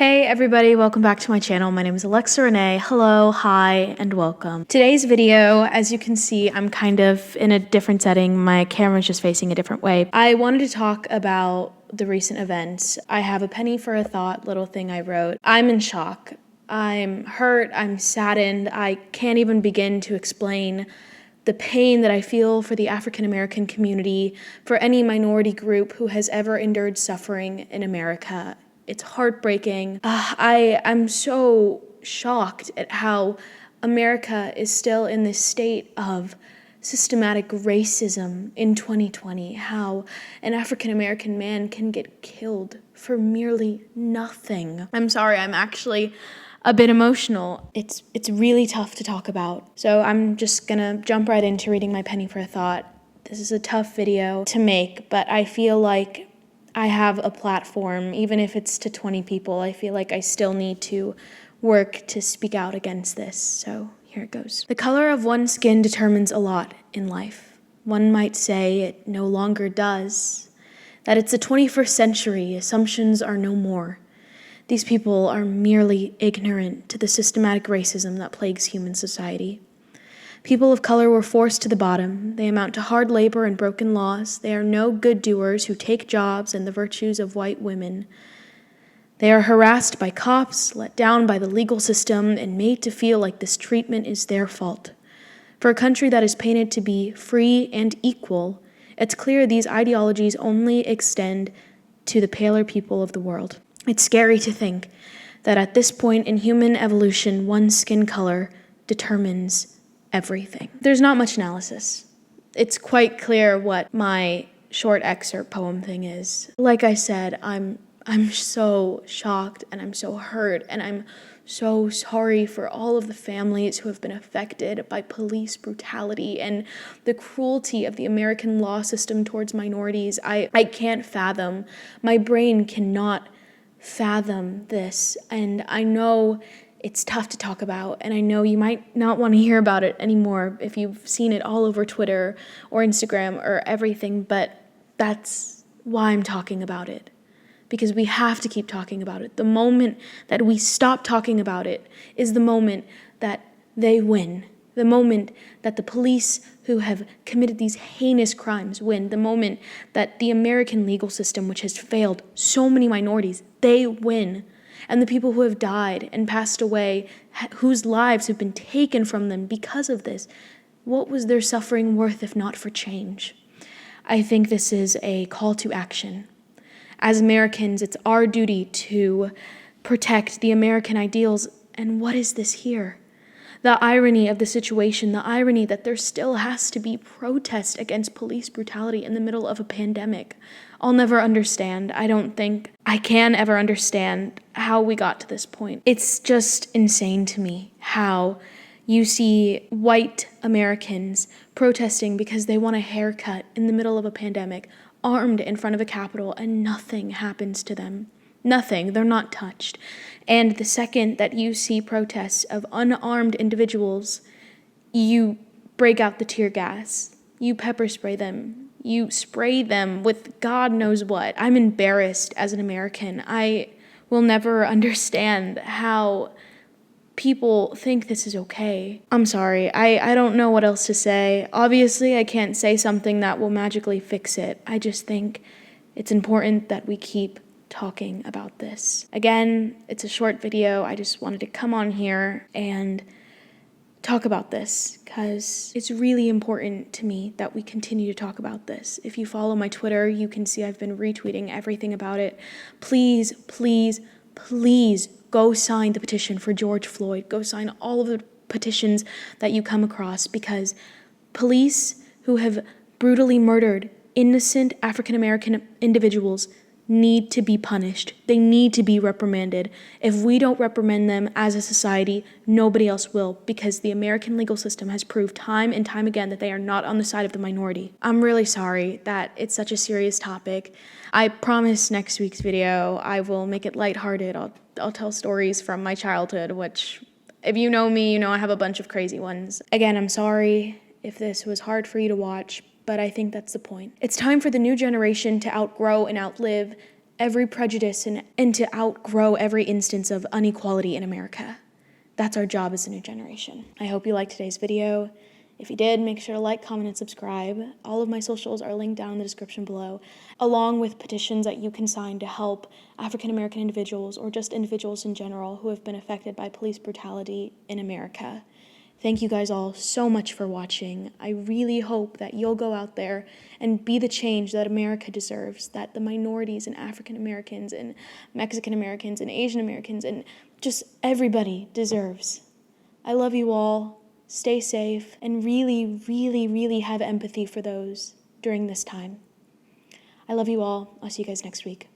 Hey everybody, welcome back to my channel. My name is Alexa Renee. Hello, hi, and welcome. Today's video, as you can see, I'm kind of in a different setting. My camera's just facing a different way. I wanted to talk about the recent events. I have a penny for a thought little thing I wrote. I'm in shock. I'm hurt, I'm saddened. I can't even begin to explain the pain that I feel for the African American community, for any minority group who has ever endured suffering in America. It's heartbreaking. I'm so shocked at how America is still in this state of systematic racism in 2020, how an African American man can get killed for merely nothing. I'm sorry, I'm actually a bit emotional. It's really tough to talk about. So I'm just gonna jump right into reading my penny for a thought. This is a tough video to make, but I feel like I have a platform, even if it's to 20 people. I feel like I still need to work to speak out against this. So here it goes. The color of one's skin determines a lot in life. One might say it no longer does. That it's the 21st century, assumptions are no more. These people are merely ignorant to the systematic racism that plagues human society. People of color were forced to the bottom. They amount to hard labor and broken laws. They are no good doers who take jobs and the virtues of white women. They are harassed by cops, let down by the legal system, and made to feel like this treatment is their fault. For a country that is painted to be free and equal, it's clear these ideologies only extend to the paler people of the world. It's scary to think that at this point in human evolution, one's skin color determines everything. There's not much analysis. It's quite clear what my short excerpt poem thing is. Like I said, I'm so shocked and I'm so hurt and I'm so sorry for all of the families who have been affected by police brutality and the cruelty of the American law system towards minorities. I can't fathom. My brain cannot fathom this, and I know it's tough to talk about, and I know you might not want to hear about it anymore if you've seen it all over Twitter or Instagram or everything, but that's why I'm talking about it. Because we have to keep talking about it. The moment that we stop talking about it is the moment that they win. The moment that the police who have committed these heinous crimes win. The moment that the American legal system, which has failed so many minorities, they win. And the people who have died and passed away, whose lives have been taken from them because of this, what was their suffering worth if not for change? I think this is a call to action. As Americans, it's our duty to protect the American ideals. And what is this here? The irony of the situation, the irony that there still has to be protest against police brutality in the middle of a pandemic. I'll never understand. I don't think I can ever understand how we got to this point. It's just insane to me how you see white Americans protesting because they want a haircut in the middle of a pandemic, armed in front of a Capitol, and nothing happens to them. Nothing. They're not touched. And the second that you see protests of unarmed individuals, you break out the tear gas. You pepper spray them. You spray them with God knows what. I'm embarrassed as an American. I will never understand how people think this is okay. I'm sorry. I don't know what else to say. Obviously, I can't say something that will magically fix it. I just think it's important that we keep talking about this. Again, it's a short video. I just wanted to come on here and talk about this because it's really important to me that we continue to talk about this. If you follow my Twitter, you can see I've been retweeting everything about it. Please, please, please go sign the petition for George Floyd. Go sign all of the petitions that you come across, because police who have brutally murdered innocent African American individuals need to be punished. They need to be reprimanded. If we don't reprimand them as a society, nobody else will, because the American legal system has proved time and time again that they are not on the side of the minority. I'm really sorry that it's such a serious topic. I promise next week's video I will make it lighthearted. I'll tell stories from my childhood, which, if you know me, you know I have a bunch of crazy ones. Again, I'm sorry if this was hard for you to watch, but I think that's the point. It's time for the new generation to outgrow and outlive every prejudice and to outgrow every instance of inequality in America. That's our job as a new generation. I hope you liked today's video. If you did, make sure to like, comment, and subscribe. All of my socials are linked down in the description below, along with petitions that you can sign to help African American individuals or just individuals in general who have been affected by police brutality in America. Thank you guys all so much for watching. I really hope that you'll go out there and be the change that America deserves, that the minorities and African Americans and Mexican Americans and Asian Americans and just everybody deserves. I love you all. Stay safe, and really, really, really have empathy for those during this time. I love you all. I'll see you guys next week.